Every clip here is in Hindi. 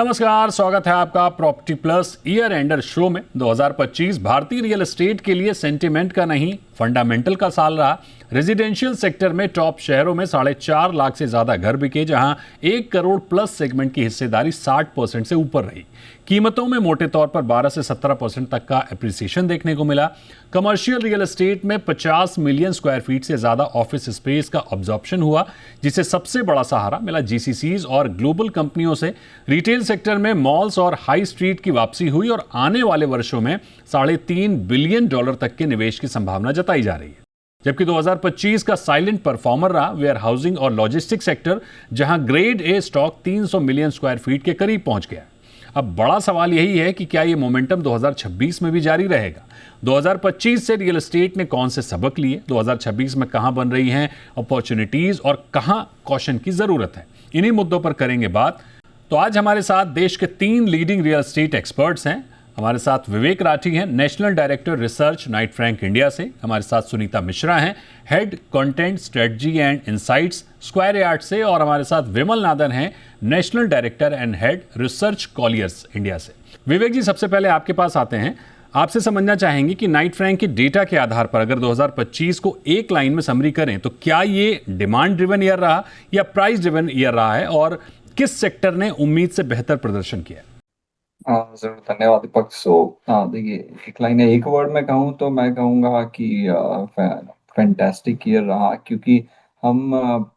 नमस्कार, स्वागत है आपका property plus year ender show में। 2025 भारतीय रियल एस्टेट के लिए सेंटिमेंट का नहीं, फंडामेंटल का साल रहा। रेजिडेंशियल सेक्टर में टॉप शहरों में 4.5 लाख से ज्यादा घर बिके, जहां 1 करोड़ प्लस सेगमेंट की हिस्सेदारी 60% से ऊपर रही। कीमतों में मोटे तौर पर 12 से 17% तक का एप्रिसिएशन देखने को मिला। कमर्शियल रियल एस्टेट में 50 मिलियन स्क्वायर फीट से ज्यादा ऑफिस स्पेस का ऑब्जॉर्प्शन हुआ, जिसे सबसे बड़ा सहारा मिला जीसीसीज और ग्लोबल कंपनियों से। रिटेल सेक्टर में मॉल्स और हाई स्ट्रीट की वापसी हुई और आने वाले वर्षों में $3.5 बिलियन तक के निवेश की संभावना जताई जा रही है। जबकि 2025 का साइलेंट परफॉर्मर रहा वेयर हाउसिंग और लॉजिस्टिक्स सेक्टर, जहां grade A stock 300 million square feet के करीब पहुंच गया। अब बड़ा सवाल यही है कि क्या ये मोमेंटम 2026 में भी जारी रहेगा। 2025 से रियल एस्टेट ने कौन से सबक लिए, 2026 में कहां बन रही हैं अपॉर्चुनिटीज और कहां कॉशन की जरूरत है, इन्हीं मुद्दों पर करेंगे बात। तो आज हमारे साथ देश के 3 लीडिंग रियल एस्टेट एक्सपर्ट्स हैं। हमारे साथ विवेक राठी हैं, national director research Knight Frank India से। हमारे साथ सुनीता मिश्रा हैं, head content strategy and insights square yard से। और हमारे साथ विमल नादन हैं, national director and head research Colliers India से। विवेक जी, सबसे पहले आपके पास आते हैं। आपसे समझना चाहेंगे कि नाइट फ्रैंक के डेटा के आधार पर अगर 2025 को एक लाइन में समरी करें तो क्या ये डिमांड ड्रिवन ईयर रहा या प्राइस ड्रिवन ईयर रहा है, और किस सेक्टर ने उम्मीद से बेहतर प्रदर्शन किया? जरूर, धन्यवाद दीपक। देखिए, एक लाइन है, एक वर्ड में कहूँ तो मैं कहूँगा कि फैंटास्टिक ईयर रहा, क्योंकि हम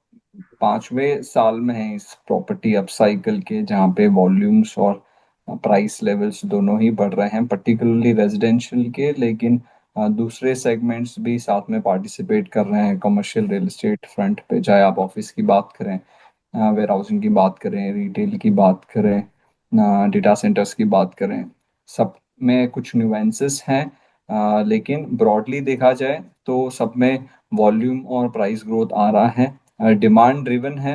5वें साल में हैं इस प्रॉपर्टी अपसाइकिल के, जहाँ पे वॉल्यूम्स और प्राइस लेवल्स दोनों ही बढ़ रहे हैं, पर्टिकुलरली रेजिडेंशियल के। लेकिन दूसरे सेगमेंट्स भी साथ में पार्टिसिपेट कर रहे हैं कमर्शियल रियल एस्टेट फ्रंट पे, चाहे आप ऑफिस की बात करें, वेयर हाउसिंग की बात करें, रिटेल की बात करें, डेटा सेंटर्स की बात करें। सब में कुछ न्यूएंसेस हैं, लेकिन ब्रॉडली देखा जाए तो सब में वॉल्यूम और प्राइस ग्रोथ आ रहा है। डिमांड ड्रिवन है,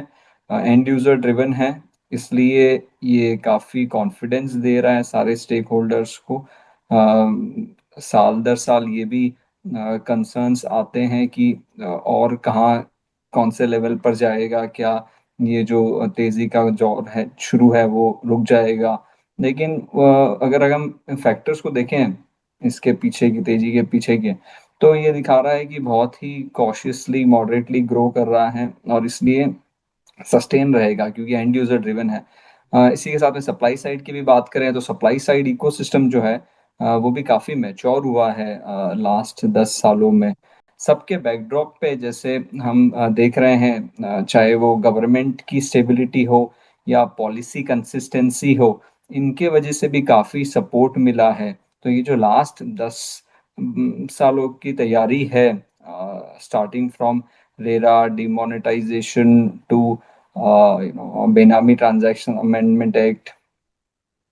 एंड यूजर ड्रिवन है, इसलिए ये काफ़ी कॉन्फिडेंस दे रहा है सारे स्टेक होल्डर्स को। साल दर साल ये भी कंसर्न्स आते हैं कि और कहाँ, कौन से लेवल पर जाएगा, क्या ये जो तेजी का दौर है शुरू है वो रुक जाएगा। लेकिन अगर हम फैक्टर्स को देखें इसके पीछे की, तेजी के पीछे के, तो ये दिखा रहा है कि बहुत ही कॉशियसली मॉडरेटली ग्रो कर रहा है और इसलिए सस्टेन रहेगा, क्योंकि एंड यूजर ड्रिवन है। इसी के साथ में सप्लाई साइड की भी बात करें तो सप्लाई साइड इकोसिस्टम जो है वो भी काफी मैच्योर हुआ है लास्ट 10 सालों में। सबके बैकड्रॉप पे जैसे हम देख रहे हैं, चाहे वो गवर्नमेंट की स्टेबिलिटी हो या पॉलिसी कंसिस्टेंसी हो, इनके वजह से भी काफी सपोर्ट मिला है। तो ये जो लास्ट 10 सालों की तैयारी है, starting from RERA demonetisation to benami transaction amendment act,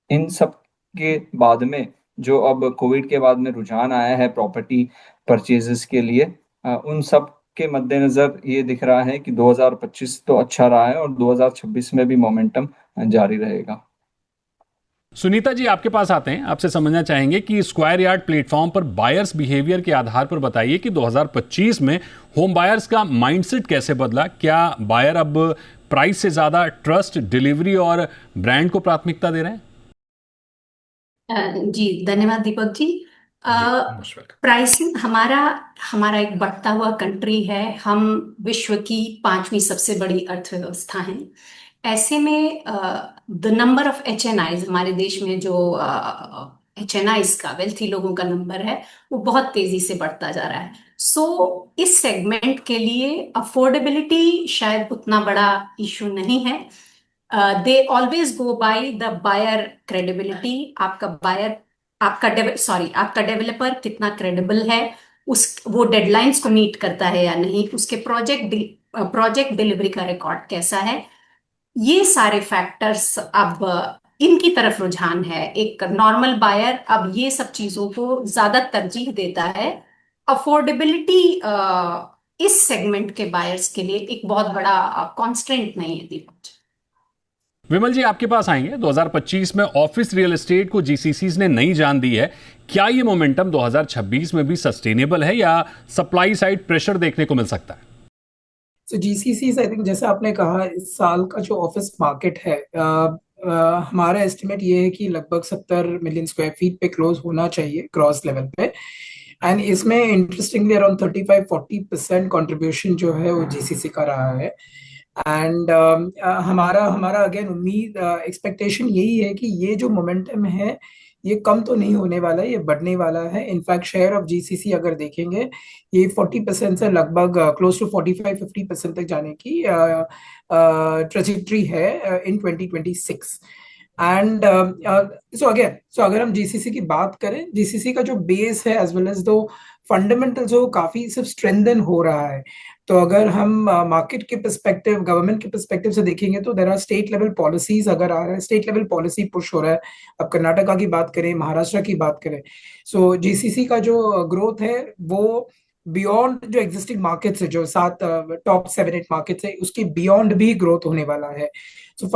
इन सब के बाद में जो अब कोविड के बाद में रुझान आया है प्रॉपर्टी परचेजेस के लिए, उन सब के मद्देनजर ये दिख रहा है कि 2025 तो अच्छा रहा है और 2026 में भी मोमेंटम जारी रहेगा। सुनीता जी, आपके पास आते हैं। आपसे समझना चाहेंगे कि स्क्वायर यार्ड प्लेटफॉर्म पर बायर्स बिहेवियर के आधार पर बताइए कि 2025 में होम बायर्स का माइंडसेट कैसे बदला। क्या बायर अब प्राइस से ज्यादा ट्रस्ट, डिलीवरी और ब्रांड को प्राथमिकता दे रहे हैं? जी धन्यवाद दीपक जी। प्राइसिंग हमारा हमारा एक बढ़ता हुआ कंट्री है। हम विश्व की 5वीं सबसे बड़ी अर्थव्यवस्था हैं। ऐसे में द नंबर ऑफ HNIs, हमारे देश में जो HNIs का, वेल्थी लोगों का नंबर है, वो बहुत तेजी से बढ़ता जा रहा है। इस सेगमेंट के लिए अफोर्डेबिलिटी शायद उतना बड़ा इशू नहीं है। They always go by the buyer credibility. आपका डेवलपर कितना क्रेडिबल है, उस वो डेडलाइंस को मीट करता है या नहीं, उसके प्रोजेक्ट डिलीवरी का रिकॉर्ड कैसा है, ये सारे फैक्टर्स अब इनकी तरफ रुझान है। एक नॉर्मल बायर अब ये सब चीजों को ज्यादा तरजीह देता है। अफोर्डेबिलिटी इस सेगमेंट के बायर्स के लिए एक बहुत बड़ा कॉन्स्ट्रेंट नहीं है दीपक। विमल जी, आपके पास आएंगे। 2025 में ऑफिस रियल एस्टेट को जीसीसीज ने नई जान दी है। क्या ये मोमेंटम 2026 में भी सस्टेनेबल है या सप्लाई साइड प्रेशर देखने को मिल सकता है? तो जीसीसी आई थिंक, जैसे आपने कहा, इस साल का जो ऑफिस मार्केट है, हमारा एस्टिमेट ये है कि लगभग 70 मिलियन स्क्वायर फीट पे क्लोज होना चाहिए ग्रॉस लेवल पे। एंड इसमें इंटरेस्टिंगली अराउंड 35-40% कंट्रीब्यूशन जो है वो जीसीसी का रहा है। एंड हमारा हमारा अगेन उम्मीद एक्सपेक्टेशन यही है कि ये जो मोमेंटम है ये कम तो नहीं होने वाला है, ये बढ़ने वाला है। इनफैक्ट शेयर ऑफ जीसीसी अगर देखेंगे ये 40% से लगभग क्लोज टू 45-50% तक जाने की ट्रेजेक्ट्री है इन 2026। एंड सो अगर हम जीसीसी की बात करें, जीसीसी का जो बेस है एज वेल एज दो फंडामेंटल्स हो काफी सिर्फ स्ट्रेंथन हो रहा है। तो अगर हम मार्केट के पर्सपेक्टिव, गवर्नमेंट के पर्सपेक्टिव से देखेंगे तो there are state level policies अगर आ रहा है, स्टेट लेवल पॉलिसी पुश हो रहा है। अब कर्नाटका की बात करें, महाराष्ट्र की बात करें, सो जीसीसी का जो ग्रोथ है वो बियॉन्ड जो एग्जिस्टिंग मार्केट्स है, जो 7 टॉप 7-8 मार्केट्स है, उसके बियॉन्ड भी ग्रोथ होने वाला है। सो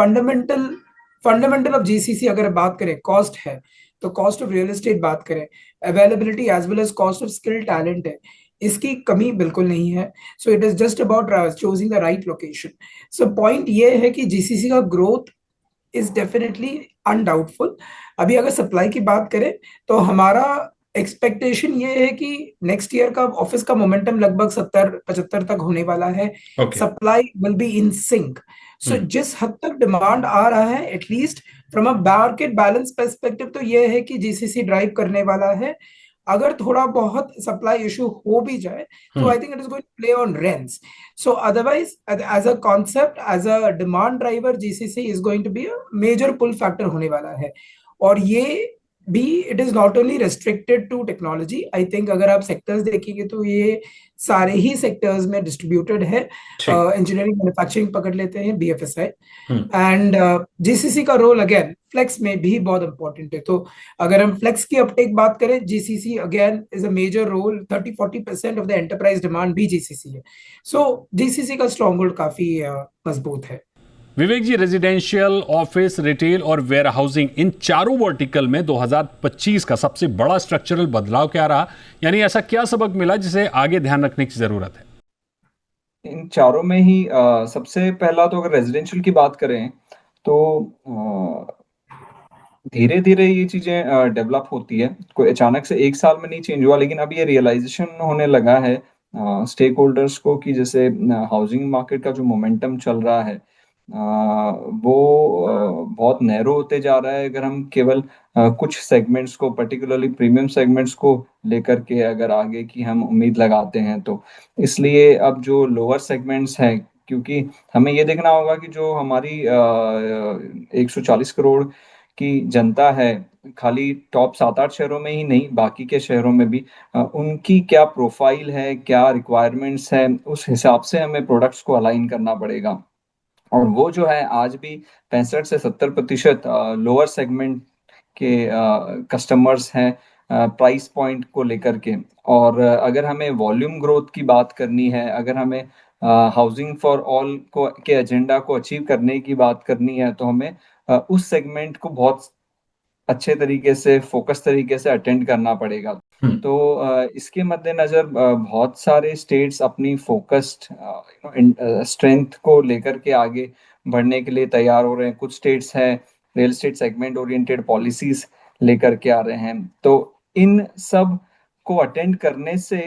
फंडामेंटल ऑफ जीसीसी अगर बात करें, कॉस्ट है तो कॉस्ट ऑफ रियल एस्टेट बात करें, availability as well as cost of skill talent है, इसकी कमी बिल्कुल नहीं है। So it is just about choosing the right location. So point ये है कि जीसीसी का ग्रोथ इज डेफिनेटली अनडाउटफुल। अभी अगर सप्लाई की बात करें तो हमारा एक्सपेक्टेशन ये है कि नेक्स्ट ईयर का ऑफिस का मोमेंटम लगभग 70-75 तक होने वाला है। Okay. Supply will be in sync. So जिस हद तक डिमांड आ रहा है, at least from a market balance perspective, तो ये है कि जीसीसी ड्राइव करने वाला है। अगर थोड़ा बहुत सप्लाई इशू हो भी जाए तो I think it is going to play on rents. So otherwise as a concept, as a demand driver, GCC is going to be a major pull factor होने वाला है। और ये भी it is not only restricted to technology. I think अगर आप सेक्टर्स देखेंगे तो ये सारे ही सेक्टर्स में डिस्ट्रीब्यूटेड है। इंजीनियरिंग मैन्युफैक्चरिंग पकड़ लेते हैं, बीएफएसआई, एंड जीसीसी का रोल अगेन फ्लेक्स में भी बहुत इंपॉर्टेंट है। तो अगर हम फ्लेक्स की अपटेक बात करें, GCC again is a major role. 30-40% of the enterprise demand भी जीसीसी है। सो जीसीसी का स्ट्रॉन्ग होल्ड काफी मजबूत है। Vivek ji, residential, office, retail और वेयर हाउसिंग, इन चारों वर्टिकल में 2025 का सबसे बड़ा स्ट्रक्चरल बदलाव क्या रहा? यानी ऐसा क्या सबक मिला जिसे आगे ध्यान रखने की जरूरत है? इन चारों में ही सबसे पहला तो अगर रेजिडेंशियल की बात करें तो धीरे धीरे ये चीजें डेवलप होती है, कोई अचानक से एक साल में नहीं चेंज हुआ, लेकिन अब ये रियलाइजेशन होने लगा है स्टेक होल्डर्स को कि जैसे हाउसिंग मार्केट का जो मोमेंटम चल रहा है वो बहुत नैरो होते जा रहा है। अगर हम केवल कुछ सेगमेंट्स को, पर्टिकुलरली प्रीमियम सेगमेंट्स को लेकर के अगर आगे की हम उम्मीद लगाते हैं तो इसलिए अब जो लोअर सेगमेंट्स हैं, क्योंकि हमें ये देखना होगा कि जो हमारी 140 करोड़ की जनता है, खाली टॉप 7-8 शहरों में ही नहीं बाकी के शहरों में भी उनकी क्या प्रोफाइल है, क्या रिक्वायरमेंट्स है, उस हिसाब से हमें प्रोडक्ट्स को अलाइन करना पड़ेगा। और वो जो है आज भी 65 से 70% लोअर सेगमेंट के कस्टमर्स हैं प्राइस पॉइंट को लेकर के। और अगर हमें वॉल्यूम ग्रोथ की बात करनी है, अगर हमें हाउसिंग फॉर ऑल को के एजेंडा को अचीव करने की बात करनी है, तो हमें उस सेगमेंट को बहुत अच्छे तरीके से, फोकस तरीके से अटेंड करना पड़ेगा। तो इसके मद्देनजर बहुत सारे स्टेट्स अपनी फोकस्ड स्ट्रेंथ को लेकर के आगे बढ़ने के लिए तैयार हो रहे हैं। कुछ स्टेट्स हैं real estate segment oriented policies लेकर के आ रहे हैं। तो इन सब को अटेंड करने से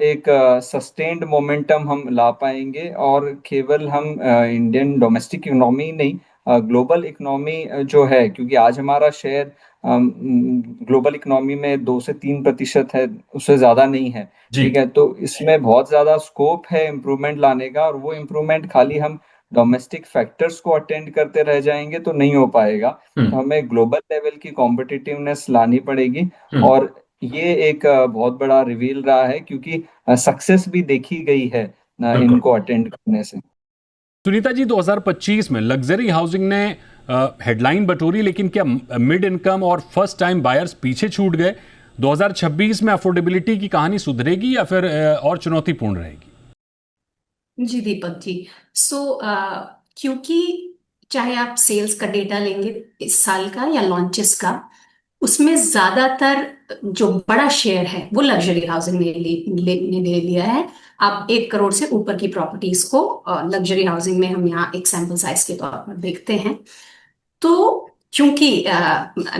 एक सस्टेन्ड मोमेंटम हम ला पाएंगे, और केवल हम इंडियन डोमेस्टिक इकोनॉमी नहीं, ग्लोबल इकोनॉमी जो है, क्योंकि आज हमारा शेयर ग्लोबल इकोनॉमी में 2 से 3% है, उससे ज्यादा नहीं है। ठीक है, तो इसमें बहुत ज्यादा स्कोप है इम्प्रूवमेंट लाने का, और वो इम्प्रूवमेंट खाली हम डोमेस्टिक फैक्टर्स को अटेंड करते रह जाएंगे तो नहीं हो पाएगा। तो हमें ग्लोबल लेवल की कॉम्पिटिटिवनेस लानी पड़ेगी। और ये एक बहुत बड़ा रिवील रहा है, क्योंकि सक्सेस भी देखी गई है इनको अटेंड करने से। सुनीता जी, 2025 में लग्जरी हाउसिंग ने हेडलाइन बटोरी, लेकिन क्या मिड इनकम और फर्स्ट टाइम बायर्स पीछे छूट गए? 2026 में अफोर्डेबिलिटी की कहानी सुधरेगी या फिर और चुनौतीपूर्ण रहेगी? जी दीपक जी, क्योंकि चाहे आप सेल्स का डेटा लेंगे इस साल का या लॉन्चेस का, उसमें ज्यादातर जो बड़ा शेयर है वो लग्जरी हाउसिंग ने ले लिया है। आप 1 करोड़ से ऊपर की प्रॉपर्टीज को लग्जरी हाउसिंग में हम यहाँ एक सैंपल साइज के तौर पर देखते हैं। तो क्योंकि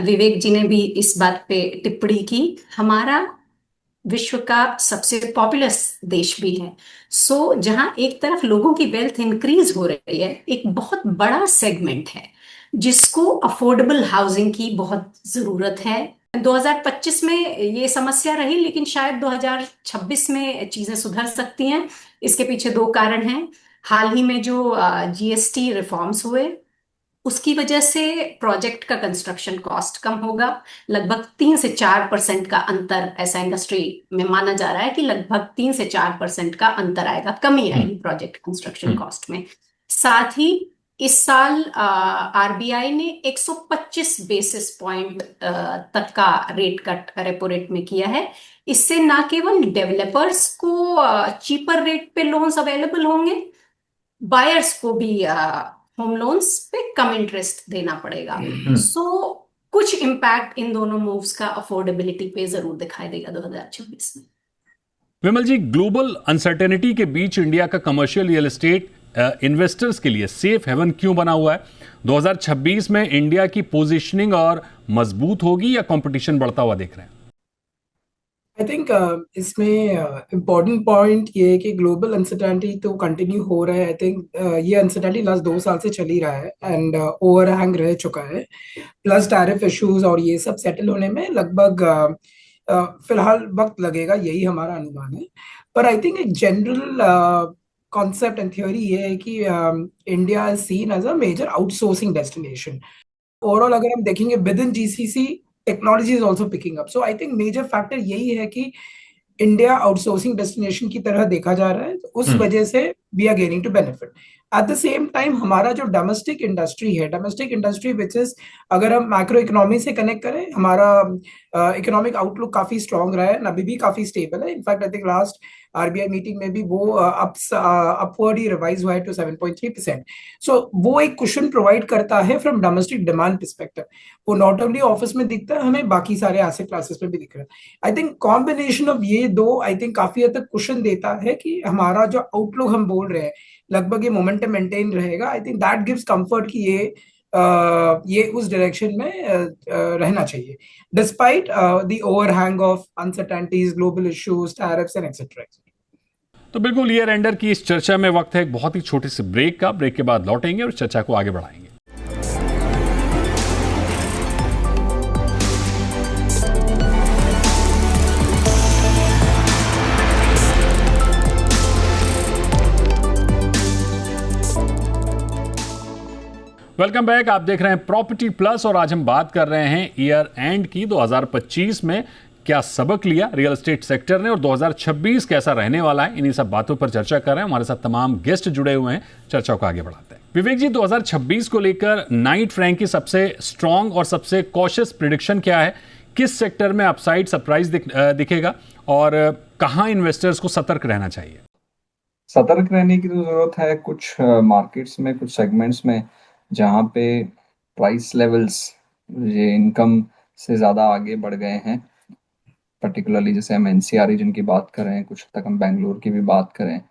विवेक जी ने भी इस बात पे टिप्पणी की, हमारा विश्व का सबसे पॉपुलस देश भी है। सो जहां एक तरफ लोगों की वेल्थ इंक्रीज हो रही है, एक बहुत बड़ा सेगमेंट है जिसको अफोर्डेबल हाउसिंग की बहुत जरूरत है। 2025 में ये समस्या रही, लेकिन शायद 2026 में चीजें सुधर सकती हैं। इसके पीछे दो कारण हैं। हाल ही में जो जीएसटी रिफॉर्म्स हुए, उसकी वजह से प्रोजेक्ट का कंस्ट्रक्शन कॉस्ट कम होगा। लगभग 3 से 4% का अंतर, ऐसा इंडस्ट्री में माना जा रहा है कि लगभग 3 से 4% का अंतर आएगा, कमी आएगी प्रोजेक्ट कंस्ट्रक्शन कॉस्ट में। साथ ही इस साल आरबीआई ने 125 बेसिस पॉइंट तक का रेट कट रेपो रेट में किया है। इससे ना केवल डेवलपर्स को चीपर रेट पे लोन्स अवेलेबल होंगे, बायर्स को भी होम लोन्स पे कम इंटरेस्ट देना पड़ेगा। सो कुछ इम्पैक्ट इन दोनों मूव्स का अफोर्डेबिलिटी पे जरूर दिखाई देगा 2026 में। विमल जी, ग्लोबल अनसर्टेनिटी के बीच इंडिया का कमर्शियल रियल एस्टेट इन्वेस्टर्स के लिए सेफ हेवन क्यों बना हुआ है? 2026 में इंडिया की पोजीशनिंग और मजबूत होगी या कंपटीशन बढ़ता हुआ देख रहे हैं? आई थिंक इसमें इम्पोर्टेंट पॉइंट ये है कि ग्लोबल अनसर्टेनिटी तो कंटिन्यू हो रहा है। आई थिंक ये अनसर्टेनिटी लास्ट 2 साल से चल ही रहा है एंड ओवरहैंग रह चुका है। प्लस टैरिफ इश्यूज और ये सब सेटल होने में लगभग फिलहाल वक्त लगेगा, यही हमारा अनुमान है। पर आई थिंक एक जनरल कॉन्सेप्ट एंड थ्योरी ये है कि India is seen as a major outsourcing destination. Overall अगर हम देखेंगे within GCC, technology is also picking up. So I think major factor यही है कि इंडिया आउटसोर्सिंग डेस्टिनेशन की तरह देखा जा रहा है, तो उस वजह से we are gaining to benefit. At the same time हमारा जो डोमेस्टिक इंडस्ट्री है, डोमेस्टिक इंडस्ट्री विच इज, अगर हम मैक्रो इकोनॉमी से कनेक्ट करें, हमारा इकोनॉमिक आउटलुक काफी स्ट्रांग रहा है, अभी भी काफी स्टेबल है। In fact I think last RBI meeting में भी वो अपवर्ड ही रिवाइज हुआ है टू 7.3%। सो वो एक कुशन प्रोवाइड करता है फ्रॉम डोमेस्टिक डिमांड परस्पेक्टिव। वो नॉट ओनली ऑफिस में दिखता है, हमें बाकी सारे एसेट क्लासेस में भी दिख रहा है। आई थिंक कॉम्बिनेशन ऑफ ये दो आई थिंक काफी हद तक कुशन देता है कि हमारा जो आउटलुक हम बोल रहे हैं, लगभग ये मोमेंटम मेंटेन रहेगा। I think that gives comfort कि ये उस डायरेक्शन में रहना चाहिए, despite the overhang of uncertainties, global issues, tariffs and etcetera. तो बिल्कुल ईयर एंडर की इस चर्चा में वक्त है एक बहुत ही छोटे से ब्रेक का। ब्रेक के बाद लौटेंगे और चर्चा को आगे बढ़ाएंगे। Welcome back. आप देख रहे हैं प्रॉपर्टी प्लस और आज हम बात कर रहे हैं ईयर एंड की। 2025 में क्या सबक लिया रियल एस्टेट सेक्टर ने और 2026 कैसा रहने वाला है, इन्हीं सब बातों पर चर्चा कर रहे हैं। हमारे साथ तमाम गेस्ट जुड़े हुए हैं, चर्चा को आगे बढ़ाते हैं। विवेक जी, 2026 को लेकर नाइट फ्रैंक की सबसे स्ट्रॉन्ग और सबसे कॉशियस प्रिडिक्शन क्या है? किस सेक्टर में अपसाइड सरप्राइज दिखेगा और कहां इन्वेस्टर्स को सतर्क रहना चाहिए? सतर्क रहने की तो जरूरत है कुछ मार्केट्स में, कुछ सेगमेंट्स में जहाँ पे प्राइस लेवल्स ये इनकम से ज़्यादा आगे बढ़ गए हैं। पर्टिकुलरली जैसे हम एनसीआर रीजन की बात करें, कुछ तक हम बेंगलोर की भी बात करें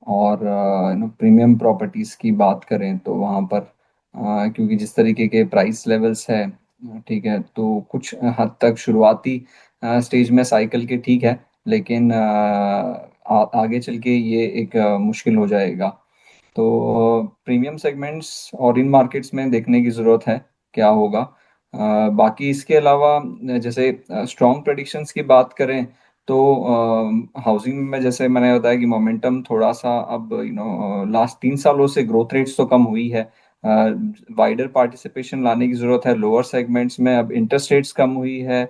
और प्रीमियम प्रॉपर्टीज़ की बात करें, तो वहाँ पर क्योंकि जिस तरीके के प्राइस लेवल्स है, ठीक है, तो कुछ हद तक शुरुआती स्टेज में साइकिल के ठीक है, लेकिन आगे चल के ये एक मुश्किल हो जाएगा। तो प्रीमियम सेगमेंट्स और इन मार्केट्स में देखने की ज़रूरत है क्या होगा। बाकी इसके अलावा जैसे स्ट्रॉन्ग प्रेडिक्शंस की बात करें तो हाउसिंग में जैसे मैंने बताया कि मोमेंटम थोड़ा सा अब लास्ट 3 सालों से ग्रोथ रेट्स तो कम हुई है। वाइडर पार्टिसिपेशन लाने की ज़रूरत है लोअर सेगमेंट्स में। अब इंटरेस्ट रेट्स कम हुई है,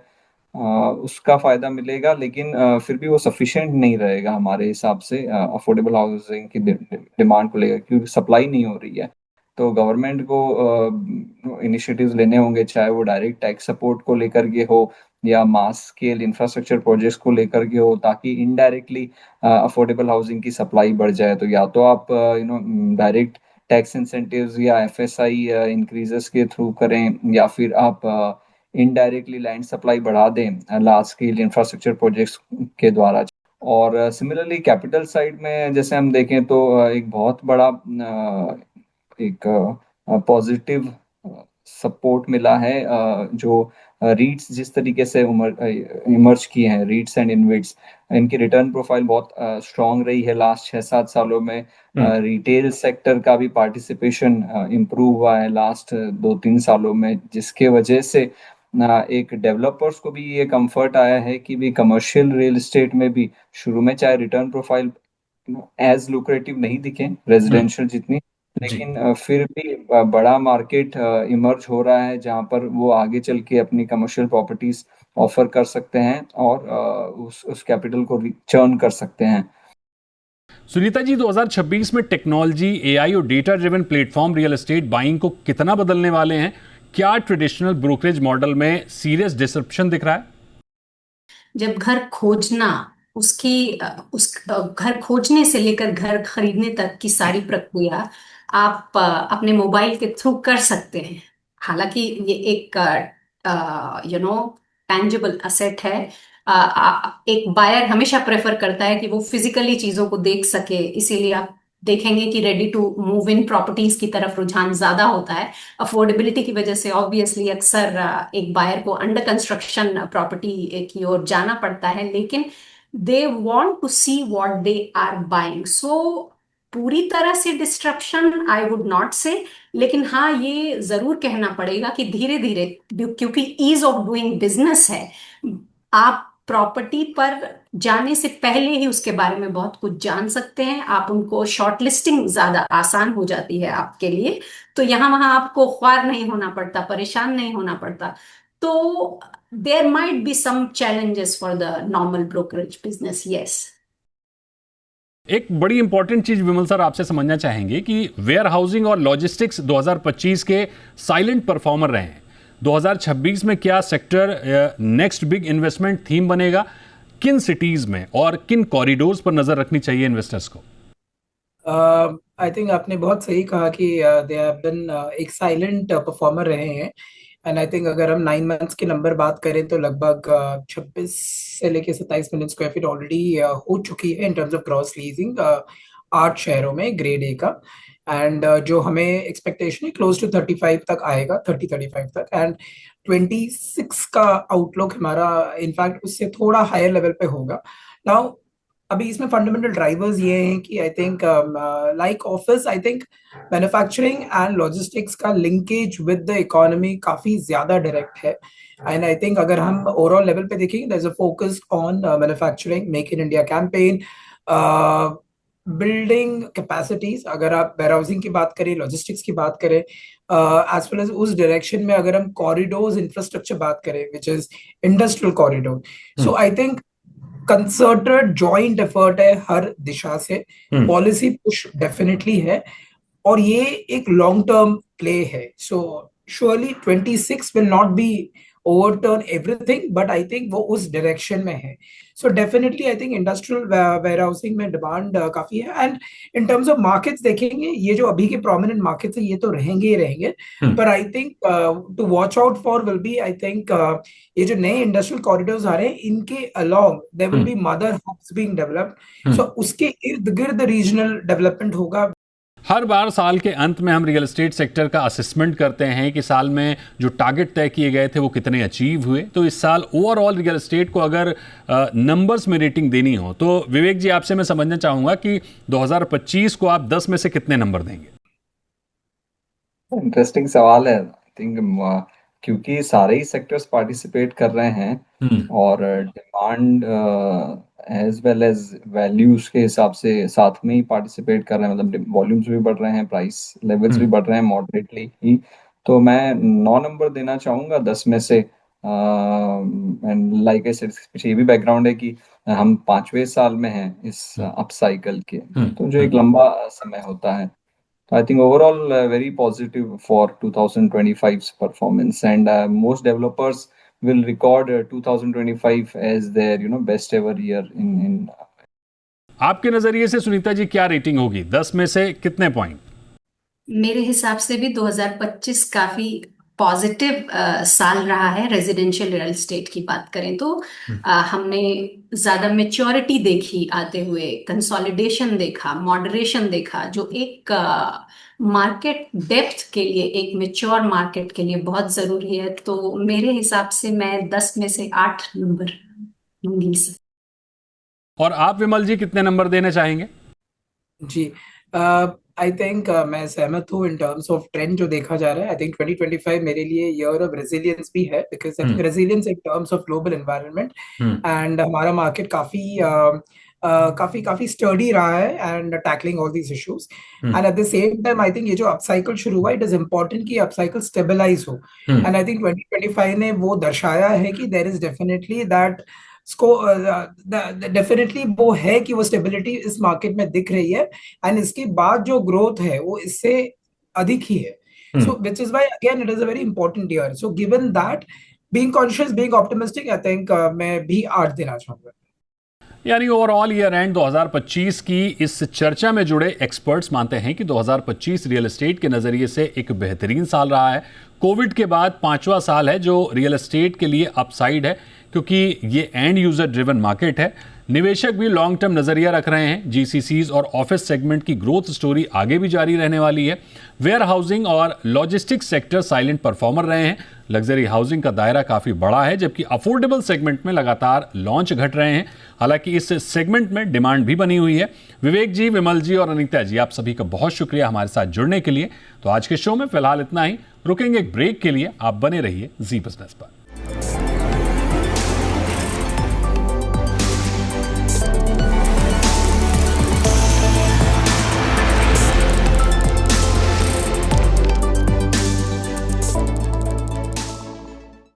उसका फ़ायदा मिलेगा, लेकिन फिर भी वो सफिशिएंट नहीं रहेगा हमारे हिसाब से अफोर्डेबल हाउसिंग की डिमांड को लेकर, क्योंकि सप्लाई नहीं हो रही है। तो गवर्नमेंट को इनिशिएटिव्स लेने होंगे, चाहे वो डायरेक्ट टैक्स सपोर्ट को लेकर के हो या मास स्केल इंफ्रास्ट्रक्चर प्रोजेक्ट्स को लेकर के हो, ताकि इनडायरेक्टली अफोर्डेबल हाउसिंग की सप्लाई बढ़ जाए। तो या तो आप डायरेक्ट टैक्स इंसेंटिव्स या एफएसआई इंक्रीजेस के थ्रू करें, या फिर आप इनडायरेक्टली लैंड सप्लाई बढ़ा दें लार्ज स्केल इंफ्रास्ट्रक्चर प्रोजेक्ट्स के द्वारा। और सिमिलरली कैपिटल साइड में जैसे हम देखें तो एक बहुत बड़ा एक पॉजिटिव सपोर्ट मिला है। जो रीट्स जिस तरीके से इमर्ज किए हैं, रीट्स एंड इनविट्स, इनकी रिटर्न प्रोफाइल बहुत स्ट्रांग रही है लास्ट 6-7 सालों में। रिटेल सेक्टर का भी पार्टिसिपेशन इम्प्रूव हुआ है लास्ट 2-3 सालों में, जिसके वजह से एक डेवलपर्स को भी ये कंफर्ट आया है कि भी कमर्शियल रियल एस्टेट में भी शुरू में चाहे रिटर्न प्रोफाइल एज लुक्रेटिव नहीं दिखे रेजिडेंशियल जितनी, जी। लेकिन फिर भी बड़ा मार्केट इमर्ज हो रहा है जहां पर वो आगे चल के अपनी कमर्शियल प्रॉपर्टीज ऑफर कर सकते हैं और उस कैपिटल को रिटर्न कर सकते हैं। सुनीता जी, 2026 में टेक्नोलॉजी, एआई और data driven platform real estate buying को कितना बदलने वाले हैं? क्या ट्रेडिशनल ब्रोकरेज मॉडल में सीरियस डिसरप्शन दिख रहा है? जब घर खोजना, घर खोजने से लेकर घर खरीदने तक की सारी प्रक्रिया आप अपने मोबाइल के थ्रू कर सकते हैं। हालांकि ये एक टैंजिबल असेट है। एक बायर हमेशा प्रेफर करता है कि वो फिजिकली चीजों को देख सके, इसीलिए आप देखेंगे कि ready to move in properties की तरफ रुझान ज्यादा होता है। अफोर्डेबिलिटी की वजह से ऑब्वियसली अक्सर एक बायर को अंडर कंस्ट्रक्शन प्रॉपर्टी की ओर जाना पड़ता है, लेकिन they want to see what they are buying. So पूरी तरह से डिस्ट्रप्शन आई वुड नॉट से, लेकिन हाँ ये जरूर कहना पड़ेगा कि धीरे धीरे, क्योंकि ईज ऑफ डूइंग बिजनेस है, आप प्रॉपर्टी पर जाने से पहले ही उसके बारे में बहुत कुछ जान सकते हैं। आप उनको शॉर्ट लिस्टिंग ज्यादा आसान हो जाती है आपके लिए, तो यहाँ वहां आपको ख्वार नहीं होना पड़ता, परेशान नहीं होना पड़ता। तो there might be some challenges for the normal brokerage business, yes. एक बड़ी इंपॉर्टेंट चीज विमल सर आपसे समझना चाहेंगे कि वेयर हाउसिंग और लॉजिस्टिक्स 2025 के साइलेंट परफॉर्मर रहे हैं। 2026 में क्या sector next big investment theme बनेगा? किन सिटीज में और किन कॉरिडोर्स पर नजर रखनी चाहिए इन्वेस्टर्स को? आई थिंक आपने बहुत सही कहा कि दे हैव बीन एक साइलेंट परफॉर्मर रहे हैं। एंड आई थिंक अगर हम 9 मंथ्स के नंबर बात करें तो लगभग 26 से लेके 27 मिलियन स्क्वायर फीट ऑलरेडी हो चुकी है in terms of cross leasing 8 शहरों में ग्रेड ए का। एंड जो हमें एक्सपेक्टेशन है क्लोज टू 35 तक आएगा, 30-35 तक। एंड 26 का आउटलुक हमारा इनफैक्ट उससे थोड़ा हायर लेवल पे होगा। नाउ अभी इसमें फंडामेंटल ड्राइवर्स ये हैं कि I think like office, I think manufacturing and logistics का लिंकेज विद द इकोनॉमी काफी ज्यादा डायरेक्ट है। एंड आई थिंक अगर हम ओवरऑल लेवल पे देखेंगे, there is a focus on manufacturing, make in India campaign, building capacities. अगर आप वेयरहाउसिंग की बात करें, लॉजिस्टिक्स की बात करें, एज वेल एज उस डायरेक्शन में अगर हम कॉरिडोर्स इंफ्रास्ट्रक्चर बात करें, which is industrial corridor. So I think concerted joint effort है हर दिशा से, पॉलिसी पुश डेफिनेटली है, और ये एक लॉन्ग टर्म प्ले है। सो surely 26 will not be overturn everything, but I think वो उस डायरेक्शन में है। So definitely I think industrial warehousing में डिमांड काफी है। And in terms of markets देखेंगे, ये जो अभी के प्रोमिनेंट मार्केट्स है ये तो रहेंगे ही रहेंगे, पर I think to watch out for will be, I think ये जो नए इंडस्ट्रियल कॉरिडोर्स आ रहे हैं इनके along there will be mother hubs being developed. So उसके इर्द गिर्द रीजनल डेवलपमेंट होगा। हर बार साल के अंत में हम रियल एस्टेट सेक्टर का असेसमेंट करते हैं कि साल में जो टारगेट तय किए गए थे वो कितने अचीव हुए। तो इस साल ओवरऑल रियल एस्टेट को अगर नंबर्स में रेटिंग देनी हो तो विवेक जी आपसे मैं समझना चाहूंगा कि 2025 को आप 10 में से कितने नंबर देंगे? इंटरेस्टिंग सवाल है। आई थिंक क्योंकि सारे ही सेक्टर्स पार्टिसिपेट कर रहे हैं और demand as well as values के हिसाब से साथ में ही पार्टिसिपेट कर रहे हैं, मतलब वॉल्यूम्स भी बढ़ रहे हैं, प्राइस लेवल्स भी बढ़ रहे हैं मॉडरेटली ही। तो मैं 9 नंबर देना चाहूंगा 10 में से। एंड लाइक आई सेड, पीछे ये भी बैकग्राउंड है कि हम 5वें साल में हैं इस अप साइकिल के, तो जो एक लंबा समय होता है। I think overall very positive for 2025's performance, and most developers will record 2025 as their best ever year in आपके नजरिए से सुनीता जी क्या रेटिंग होगी? 10 में से कितने पॉइंट? मेरे हिसाब से भी 2025 काफी पॉजिटिव साल रहा है रेजिडेंशियल रियल एस्टेट की बात करें तो। हमने ज्यादा मेच्योरिटी देखी आते हुए, कंसोलिडेशन देखा, मॉडरेशन देखा, जो एक मार्केट डेप्थ के लिए, एक मेच्योर मार्केट के लिए बहुत जरूरी है। तो मेरे हिसाब से मैं 10 में से 8 नंबर दूंगी सर। और आप विमल जी कितने नंबर देना चाहेंगे? जी, आई थिंक मैं सहमत हूँ इन टर्म्स ऑफ ट्रेंड जो देखा जा रहा है। आई थिंक 2025 मेरे लिए ईयर ऑफ रेजिलियंस भी है, because I think resilience in terms of global environment, and हमारा मार्केट काफी काफी स्टर्डी रहा है and tackling all these issues. And at the same time I think ये जो अपसाइकिल शुरू हुआ, इट इज इम्पोर्टेंट कि अपसाइकिल स्टेबलाइज हो। एंड आई थिंक 2025 ने वो दर्शाया है कि there is definitely that definitely वो है कि वो स्टेबिलिटी इस मार्केट में दिख रही है, एंड इसके बाद जो ग्रोथ है वो इससे अधिक ही है। So which is why again it is a very important year. So given that, being conscious, being optimistic, I think मैं भी 8 देना चाहूंगा। यानी ओवरऑल ईयर एंड 2025 की इस चर्चा में जुड़े एक्सपर्ट्स मानते हैं कि 2025 रियल एस्टेट के नजरिए से एक बेहतरीन साल रहा है। कोविड के बाद 5वां साल है जो रियल एस्टेट के लिए अपसाइड है, क्योंकि ये एंड यूजर ड्रिवन मार्केट है। निवेशक भी लॉन्ग टर्म नजरिया रख रहे हैं। जीसीसीज और ऑफिस सेगमेंट की ग्रोथ स्टोरी आगे भी जारी रहने वाली है। वेयर हाउसिंग और लॉजिस्टिक्स सेक्टर साइलेंट परफॉर्मर रहे हैं। लग्जरी हाउसिंग का दायरा काफी बड़ा है, जबकि अफोर्डेबल सेगमेंट में लगातार लॉन्च घट रहे हैं। हालांकि इस सेगमेंट में डिमांड भी बनी हुई है। विवेक जी, विमल जी और अनीता जी, आप सभी का बहुत शुक्रिया हमारे साथ जुड़ने के लिए। तो आज के शो में फिलहाल इतना ही। रुकेंगे एक ब्रेक के लिए, आप बने रहिए जी बिजनेस पर।